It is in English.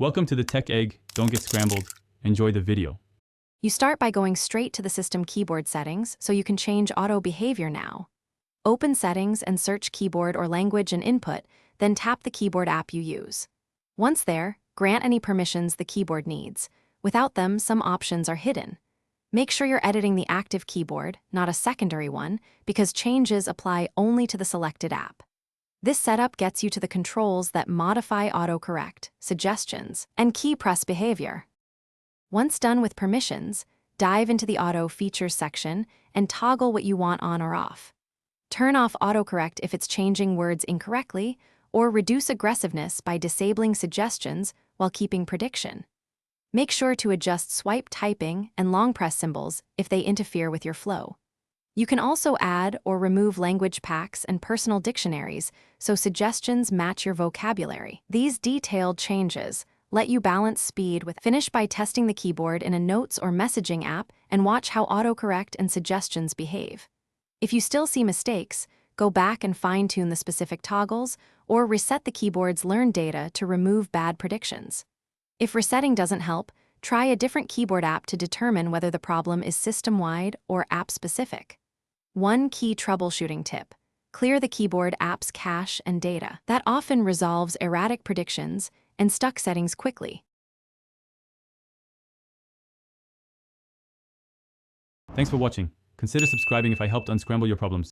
Welcome to the Tech Egg. Don't get scrambled. Enjoy the video. You start by going straight to the system keyboard settings so you can change auto behavior now. Open Settings and search Keyboard or Language and Input, then tap the keyboard app you use. Once there, grant any permissions the keyboard needs. Without them, some options are hidden. Make sure you're editing the active keyboard, not a secondary one, because changes apply only to the selected app. This setup gets you to the controls that modify autocorrect, suggestions, and key press behavior. Once done with permissions, dive into the Auto Features section and toggle what you want on or off. Turn off autocorrect if it's changing words incorrectly, or reduce aggressiveness by disabling suggestions while keeping prediction. Make sure to adjust swipe typing and long press symbols if they interfere with your flow. You can also add or remove language packs and personal dictionaries so suggestions match your vocabulary. These detailed changes let you balance speed with. Finish by testing the keyboard in a notes or messaging app and watch how autocorrect and suggestions behave. If you still see mistakes, go back and fine-tune the specific toggles or reset the keyboard's learned data to remove bad predictions. If resetting doesn't help, try a different keyboard app to determine whether the problem is system-wide or app-specific. One key troubleshooting tip: clear the keyboard app's cache and data. That often resolves erratic predictions and stuck settings quickly. Thanks for watching. Consider subscribing if I helped unscramble your problems.